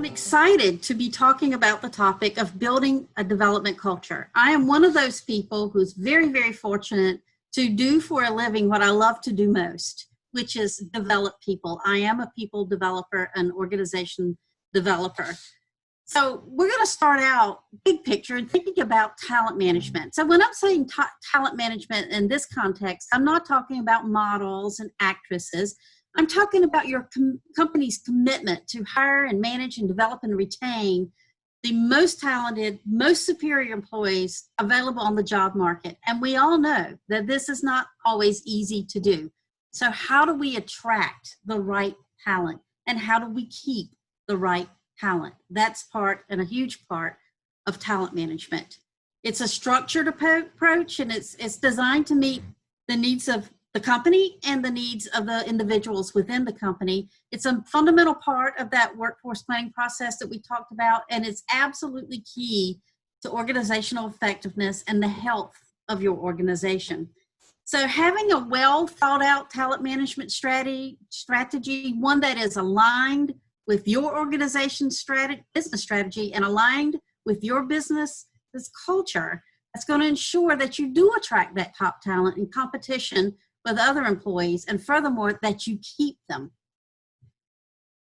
I'm excited to be talking about the topic of building a development culture. I am one of those people who's very, very fortunate to do for a living what I love to do most, which is develop people. I am a people developer, an organization developer. So we're going to start out big picture and thinking about talent management. So when I'm saying talent management in this context, I'm not talking about models and actresses. I'm talking about your company's commitment to hire and manage and develop and retain the most talented, most superior employees available on the job market. And we all know that this is not always easy to do. So how do we attract the right talent? And how do we keep the right talent? That's part and a huge part of talent management. It's a structured approach, and it's designed to meet the needs of the company and the needs of the individuals within the company. It's a fundamental part of that workforce planning process that we talked about, and it's absolutely key to organizational effectiveness and the health of your organization. So having a well thought out talent management strategy, one that is aligned with your organization's business strategy and aligned with your business's culture, that's going to ensure that you do attract that top talent in competition with other employees, and furthermore, that you keep them.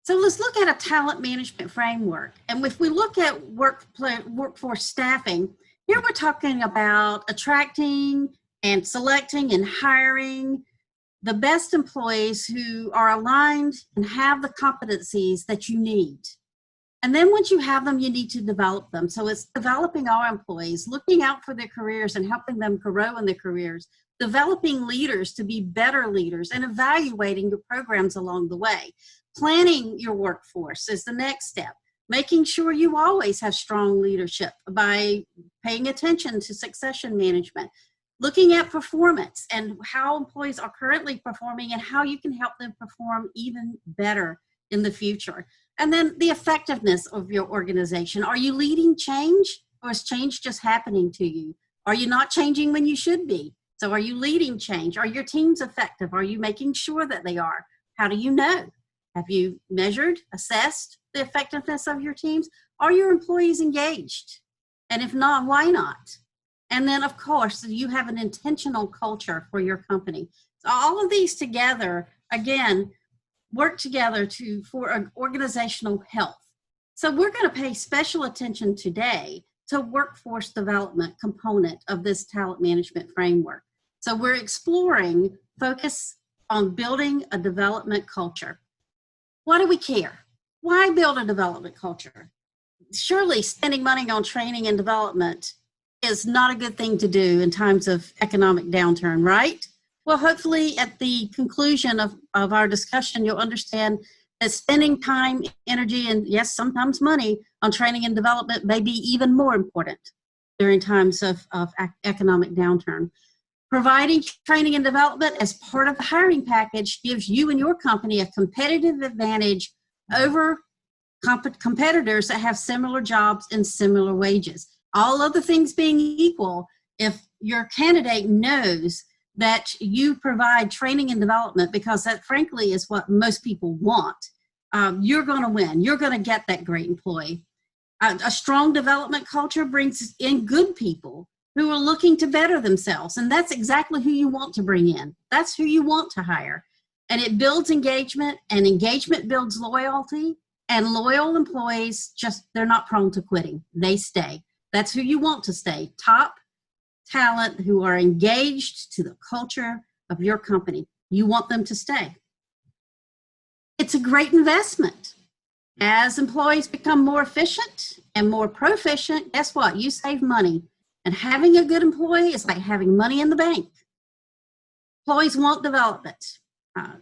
So let's look at a talent management framework. And if we look at workforce staffing, here we're talking about attracting and selecting and hiring the best employees who are aligned and have the competencies that you need. And then once you have them, you need to develop them. So it's developing our employees, looking out for their careers and helping them grow in their careers, developing leaders to be better leaders, and evaluating your programs along the way. Planning your workforce is the next step. Making sure you always have strong leadership by paying attention to succession management. Looking at performance and how employees are currently performing and how you can help them perform even better in the future. And then the effectiveness of your organization. Are you leading change, or is change just happening to you? Are you not changing when you should be? So are you leading change? Are your teams effective? Are you making sure that they are? How do you know? Have you measured, assessed the effectiveness of your teams? Are your employees engaged? And if not, why not? And then, of course, you have an intentional culture for your company. So all of these together, again, work together for an organizational health. So we're going to pay special attention today to workforce development component of this talent management framework. So we're exploring focus on building a development culture. Why do we care? Why build a development culture? Surely spending money on training and development is not a good thing to do in times of economic downturn, right? Well, hopefully at the conclusion of our discussion, you'll understand that spending time, energy, and yes, sometimes money on training and development may be even more important during times of economic downturn. Providing training and development as part of the hiring package gives you and your company a competitive advantage over competitors that have similar jobs and similar wages. All other things being equal, if your candidate knows that you provide training and development, because that frankly is what most people want, you're going to win. You're going to get that great employee. A strong development culture brings in good people who are looking to better themselves. And that's exactly who you want to bring in. That's who you want to hire. And it builds engagement, and engagement builds loyalty. And loyal employees, they're not prone to quitting. They stay. That's who you want to stay. Top talent who are engaged to the culture of your company. You want them to stay. It's a great investment. As employees become more efficient and more proficient, guess what? You save money. And having a good employee is like having money in the bank. Employees want development.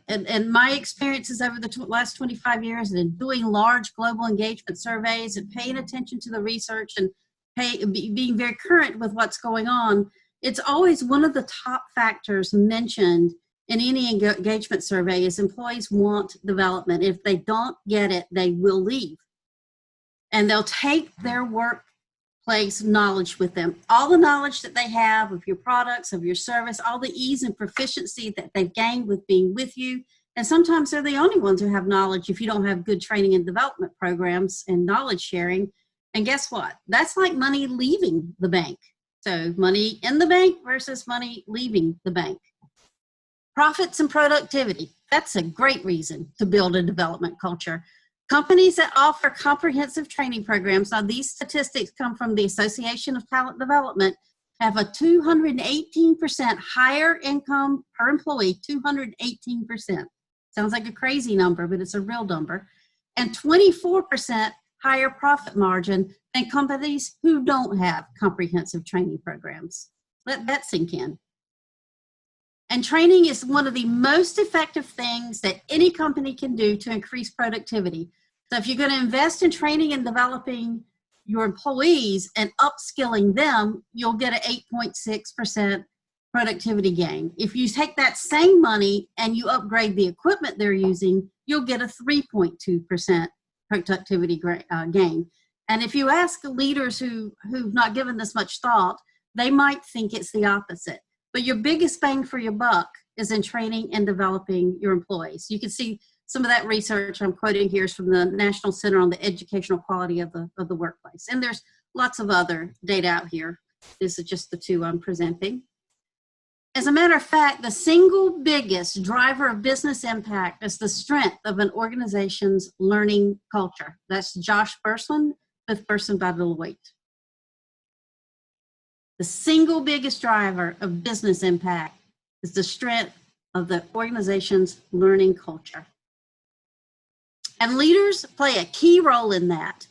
And my experiences over the last 25 years in doing large global engagement surveys and paying attention to the research and being very current with what's going on, it's always one of the top factors mentioned in any engagement survey is employees want development. If they don't get it, they will leave. And they'll take their workplace knowledge with them. All the knowledge that they have of your products, of your service, all the ease and proficiency that they've gained with being with you, And sometimes they're the only ones who have knowledge if you don't have good training and development programs and knowledge sharing. And guess what? That's like money leaving the bank. So money in the bank versus money leaving the bank. Profits and productivity. That's a great reason to build a development culture. Companies that offer comprehensive training programs, now these statistics come from the Association of Talent Development, have a 218% higher income per employee, 218%. Sounds like a crazy number, but it's a real number. And 24% higher profit margin than companies who don't have comprehensive training programs. Let that sink in. And training is one of the most effective things that any company can do to increase productivity. So if you're going to invest in training and developing your employees and upskilling them, you'll get an 8.6% productivity gain. If you take that same money and you upgrade the equipment they're using, you'll get a 3.2% productivity gain. And if you ask leaders who've not given this much thought, they might think it's the opposite. But your biggest bang for your buck is in training and developing your employees. You can see some of that research I'm quoting here is from the National Center on the Educational Quality of the Workplace. And there's lots of other data out here. This is just the two I'm presenting. As a matter of fact, the single biggest driver of business impact is the strength of an organization's learning culture. That's Josh Berslin, fifth person by Deloitte. The single biggest driver of business impact is the strength of the organization's learning culture. And leaders play a key role in that.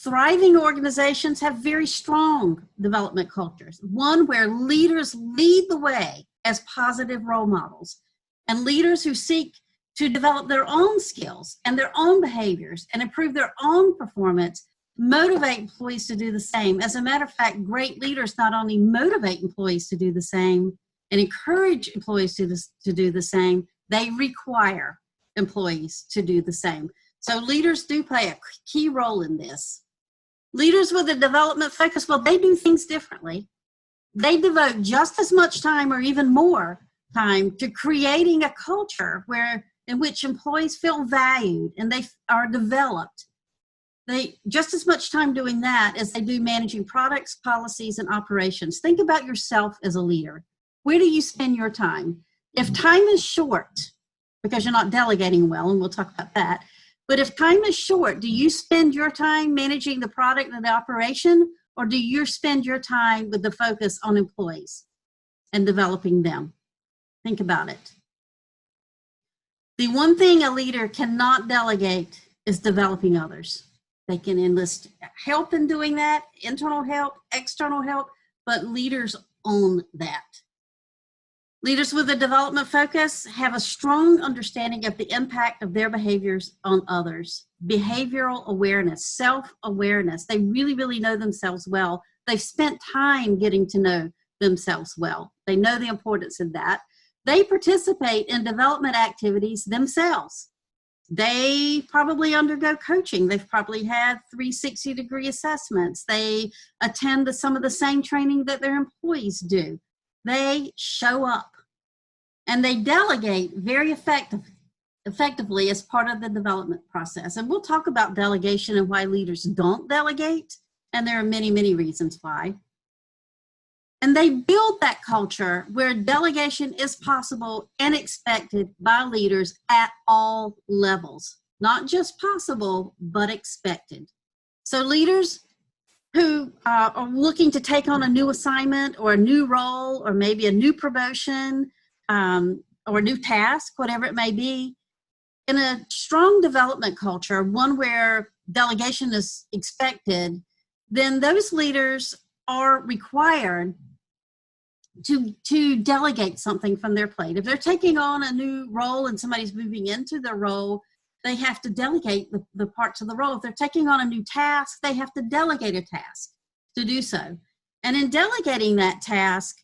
Thriving organizations have very strong development cultures, one where leaders lead the way as positive role models, and leaders who seek to develop their own skills and their own behaviors and improve their own performance motivate employees to do the same. As a matter of fact, great leaders not only motivate employees to do the same and encourage employees to do the same, they require employees to do the same. So leaders do play a key role in this. Leaders with a development focus, well, they do things differently. They devote just as much time or even more time to creating a culture in which employees feel valued and they are developed. They just as much time doing that as they do managing products, policies, and operations. Think about yourself as a leader. Where do you spend your time? If time is short, because you're not delegating well, and we'll talk about that, but if time is short, do you spend your time managing the product and the operation, or do you spend your time with the focus on employees and developing them? Think about it. The one thing a leader cannot delegate is developing others. They can enlist help in doing that, internal help, external help, but leaders own that. Leaders with a development focus have a strong understanding of the impact of their behaviors on others. Behavioral awareness, self-awareness. They really, really know themselves well. They've spent time getting to know themselves well. They know the importance of that. They participate in development activities themselves. They probably undergo coaching. They've probably had 360-degree assessments. They attend some of the same training that their employees do. They show up and they delegate very effectively as part of the development process. And we'll talk about delegation and why leaders don't delegate. And there are many, many reasons why. And they build that culture where delegation is possible and expected by leaders at all levels. Not just possible, but expected. So leaders who are looking to take on a new assignment or a new role or maybe a new promotion or a new task, whatever it may be, in a strong development culture, one where delegation is expected, then those leaders are required to delegate something from their plate. If they're taking on a new role and somebody's moving into their role, they have to delegate the parts of the role. If they're taking on a new task, they have to delegate a task to do so. And in delegating that task,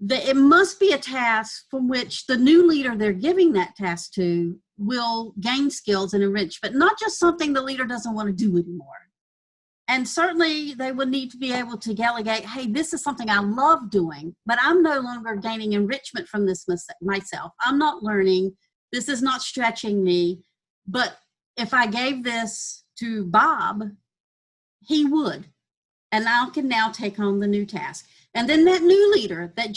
it must be a task from which the new leader they're giving that task to will gain skills and enrich, but not just something the leader doesn't want to do anymore. And certainly they would need to be able to delegate, hey, this is something I love doing, but I'm no longer gaining enrichment from this myself. I'm not learning. This is not stretching me, but if I gave this to Bob, he would. And I can now take on the new task. And then that new leader that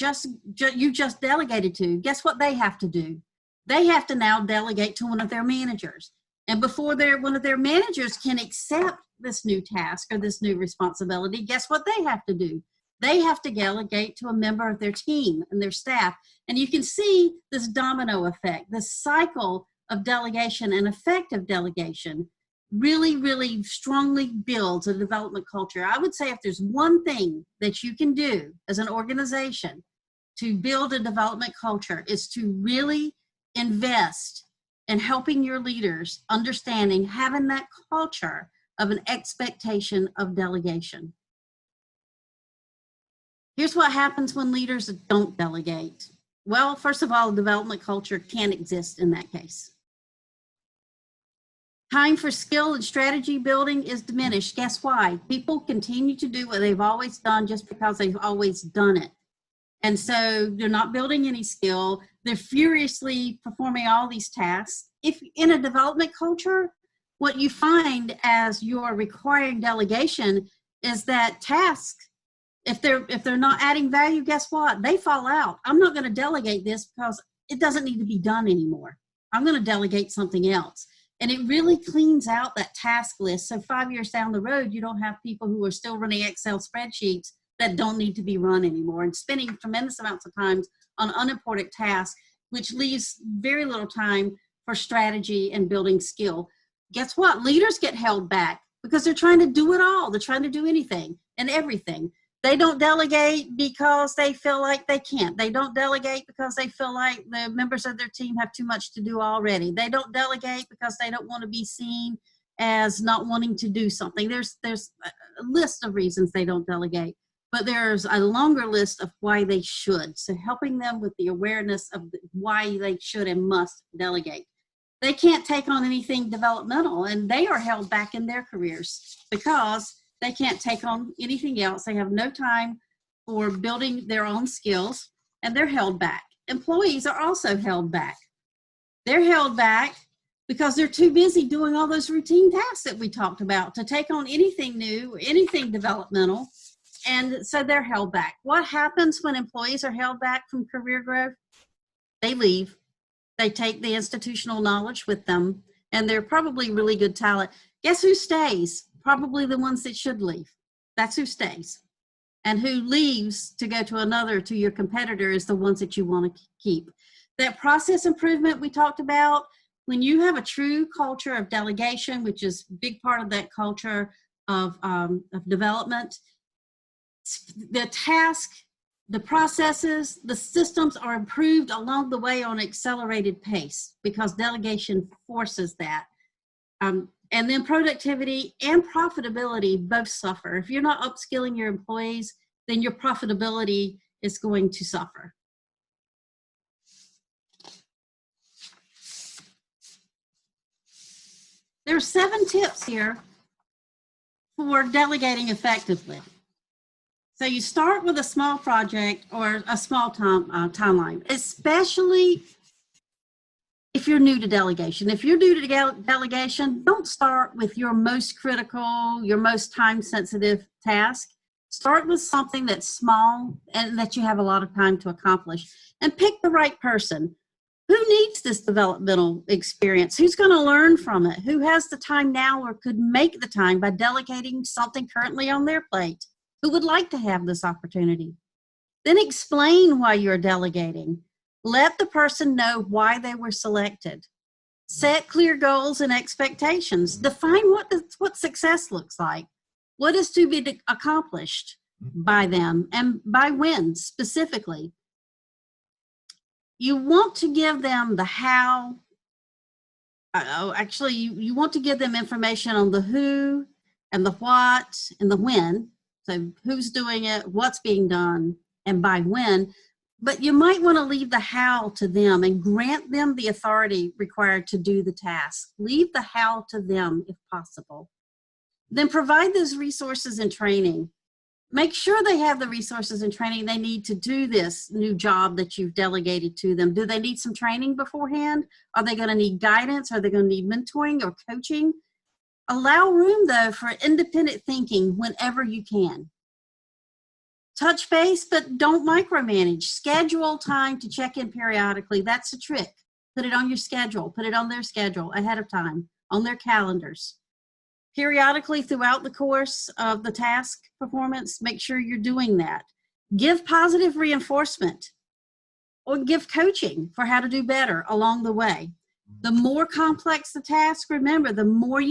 you just delegated to, guess what they have to do? They have to now delegate to one of their managers. And before one of their managers can accept this new task or this new responsibility, guess what they have to do? They have to delegate to a member of their team and their staff. And you can see this domino effect, this cycle of delegation and effective delegation really, really strongly builds a development culture. I would say if there's one thing that you can do as an organization to build a development culture is to really invest in helping your leaders understanding, having that culture of an expectation of delegation. Here's what happens when leaders don't delegate. Well, first of all, a development culture can't exist in that case. Time for skill and strategy building is diminished. Guess why? People continue to do what they've always done just because they've always done it. And so they're not building any skill. They're furiously performing all these tasks. If in a development culture, what you find as you're requiring delegation is that tasks, if they're not adding value, guess what? They fall out. I'm not going to delegate this because it doesn't need to be done anymore. I'm going to delegate something else. And it really cleans out that task list. So 5 years down the road, you don't have people who are still running Excel spreadsheets that don't need to be run anymore and spending tremendous amounts of time on unimportant tasks, which leaves very little time for strategy and building skill. Guess what? Leaders get held back because they're trying to do it all. They're trying to do anything and everything. They don't delegate because they feel like they can't. They don't delegate because they feel like the members of their team have too much to do already. They don't delegate because they don't want to be seen as not wanting to do something. There's a list of reasons they don't delegate, but there's a longer list of why they should. So helping them with the awareness of why they should and must delegate. They can't take on anything developmental, and they are held back in their careers because they can't take on anything else. They have no time for building their own skills, and they're held back. Employees are also held back. They're held back because they're too busy doing all those routine tasks that we talked about to take on anything new, anything developmental, and so they're held back. What happens when employees are held back from career growth? They leave. They take the institutional knowledge with them, and they're probably really good talent. Guess who stays? Probably the ones that should leave. That's who stays. And who leaves to go to your competitor is the ones that you want to keep. That process improvement we talked about, when you have a true culture of delegation, which is a big part of that culture of development, the task, the processes, the systems are improved along the way on an accelerated pace because delegation forces that. And then productivity and profitability both suffer. If you're not upskilling your employees, then your profitability is going to suffer. There are 7 tips here for delegating effectively. So you start with a small project or a small timeline, especially if you're new to delegation. If you're new to delegation, don't start with your most critical, your most time-sensitive task. Start with something that's small and that you have a lot of time to accomplish. And pick the right person. Who needs this developmental experience? Who's going to learn from it? Who has the time now or could make the time by delegating something currently on their plate? Who would like to have this opportunity? Then explain why you're delegating. Let the person know why they were selected. Set clear goals and expectations. Define what success looks like. What is to be accomplished by them and by when specifically. You want to give them the how. You want to give them information on the who and the what and the when. So who's doing it, what's being done, and by when. But you might want to leave the how to them and grant them the authority required to do the task. Leave the how to them if possible. Then provide those resources and training. Make sure they have the resources and training they need to do this new job that you've delegated to them. Do they need some training beforehand? Are they going to need guidance? Are they going to need mentoring or coaching? Allow room, though, for independent thinking whenever you can. Touch base, but don't micromanage. Schedule time to check in periodically. That's a trick. Put it on your schedule. Put it on their schedule ahead of time, on their calendars. Periodically throughout the course of the task performance, make sure you're doing that. Give positive reinforcement or give coaching for how to do better along the way. The more complex the task, remember, the more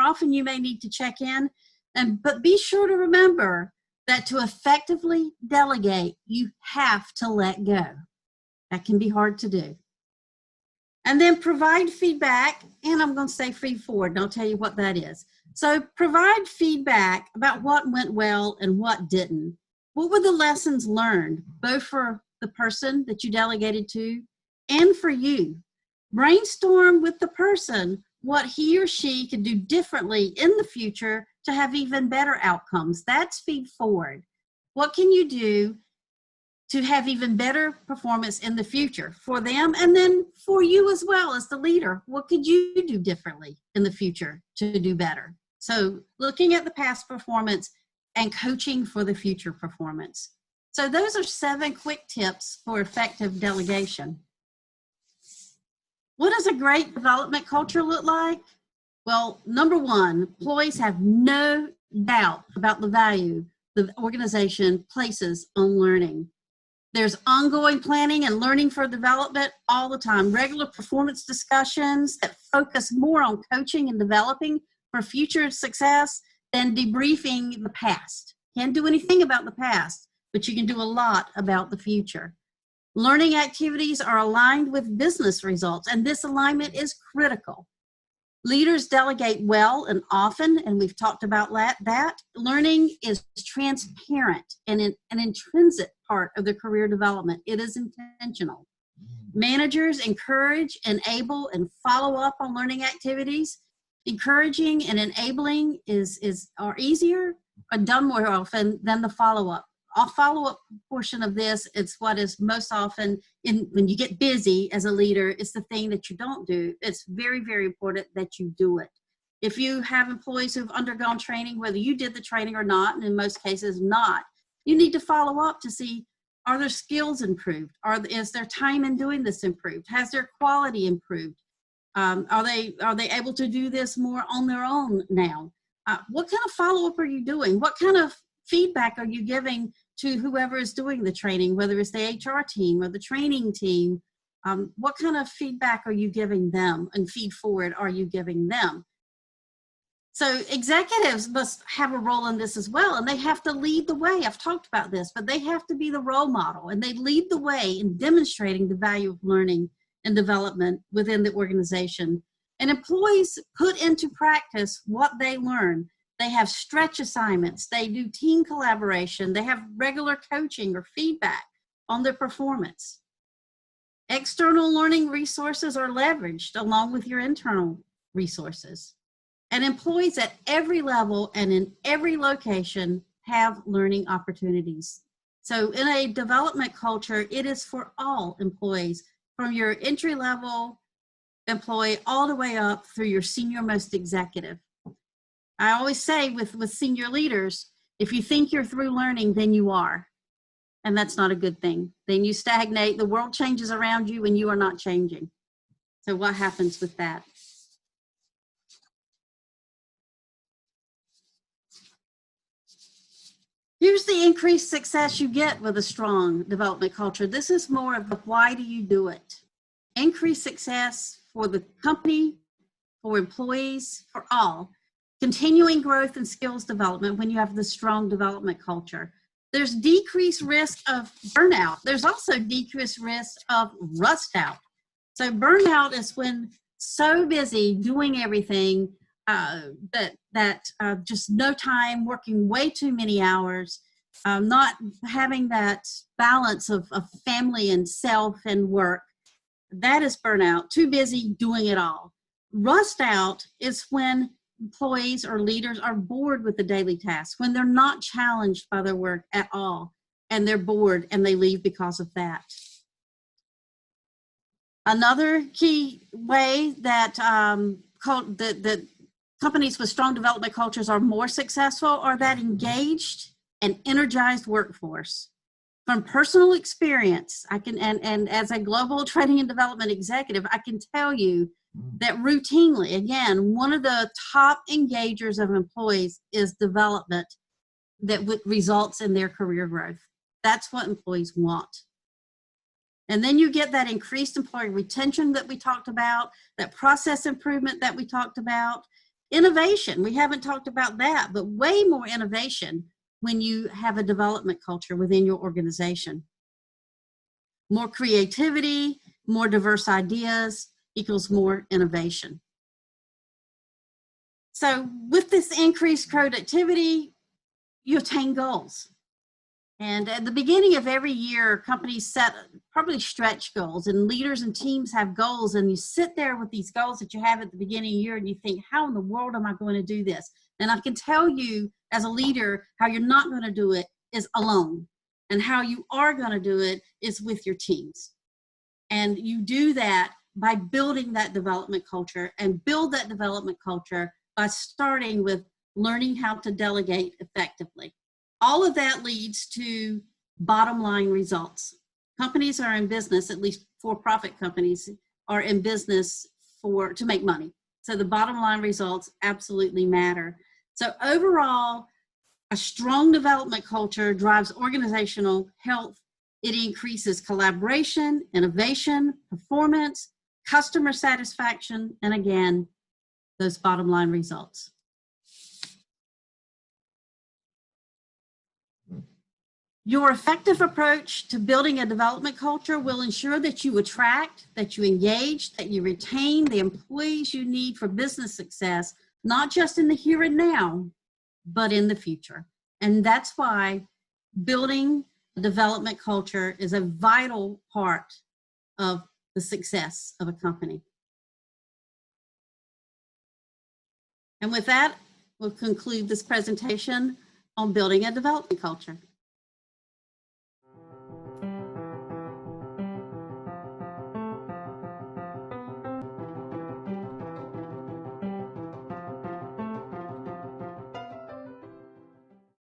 often you may need to check in. But be sure to remember that to effectively delegate, you have to let go. That can be hard to do. And then provide feedback, and I'm going to say feed forward, and I'll tell you what that is. So provide feedback about what went well and what didn't. What were the lessons learned, both for the person that you delegated to and for you? Brainstorm with the person what he or she could do differently in the future to have even better outcomes. That's feed forward. What can you do to have even better performance in the future for them and then for you as well as the leader? What could you do differently in the future to do better? So looking at the past performance and coaching for the future performance. So those are 7 quick tips for effective delegation. What does a great development culture look like? Well, number 1, employees have no doubt about the value the organization places on learning. There's ongoing planning and learning for development all the time. Regular performance discussions that focus more on coaching and developing for future success than debriefing the past. Can't do anything about the past, but you can do a lot about the future. Learning activities are aligned with business results, and this alignment is critical. Leaders delegate well and often, and we've talked about that. Learning is transparent and an intrinsic part of their career development. It is intentional. Managers encourage, enable, and follow up on learning activities. Encouraging and enabling are easier or done more often than the follow-up. A follow-up portion of this, it's what is most often, when you get busy as a leader, it's the thing that you don't do. It's very, very important that you do it. If you have employees who've undergone training, whether you did the training or not, and in most cases not, you need to follow up to see, are their skills improved? Is their time in doing this improved? Has their quality improved? Are they able to do this more on their own now? What kind of follow-up are you doing? What kind of feedback are you giving to whoever is doing the training, whether it's the HR team or the training team? What kind of feedback are you giving them, and feed forward are you giving them? So executives must have a role in this as well, and they have to lead the way. I've talked about this, but they have to be the role model, and they lead the way in demonstrating the value of learning and development within the organization. And employees put into practice what they learn. They have stretch assignments, they do team collaboration, they have regular coaching or feedback on their performance. External learning resources are leveraged along with your internal resources. And employees at every level and in every location have learning opportunities. So in a development culture, it is for all employees, from your entry-level employee all the way up through your senior most executive. I always say with senior leaders, if you think you're through learning, then you are. And that's not a good thing. Then you stagnate, the world changes around you, and you are not changing. So what happens with that? Here's the increased success you get with a strong development culture. This is more of the why do you do it? Increased success for the company, for employees, for all. Continuing growth and skills development when you have the strong development culture. There's decreased risk of burnout. There's also decreased risk of rust out. So burnout is when so busy doing everything that just no time, working way too many hours, not having that balance of family and self and work. That is burnout, too busy doing it all. Rust out is when employees or leaders are bored with the daily tasks, when they're not challenged by their work at all, and they're bored and they leave because of that. Another key way that that companies with strong development cultures are more successful are that engaged and energized workforce. From personal experience, I can, and as a global training and development executive, I can tell you that routinely, again, one of the top engagers of employees is development that results in their career growth. That's what employees want. And then you get that increased employee retention that we talked about, that process improvement that we talked about, innovation. We haven't talked about that, but way more innovation when you have a development culture within your organization. More creativity, more diverse ideas equals more innovation. So with this increased productivity, you attain goals. And at the beginning of every year, companies set probably stretch goals, and leaders and teams have goals, and you sit there with these goals that you have at the beginning of the year and you think, how in the world am I going to do this? And I can tell you as a leader, how you're not going to do it is alone, and how you are going to do it is with your teams. And you do that by building that development culture, and build that development culture by starting with learning how to delegate effectively. All of that leads to bottom line results. Companies are in business, at least for-profit companies are in business to make money. So the bottom line results absolutely matter. So overall, a strong development culture drives organizational health. It increases collaboration, innovation, performance, customer satisfaction, and again, those bottom line results. Your effective approach to building a development culture will ensure that you attract, that you engage, that you retain the employees you need for business success, not just in the here and now, but in the future. And that's why building a development culture is a vital part of the success of a company. And with that, we'll conclude this presentation on building a development culture.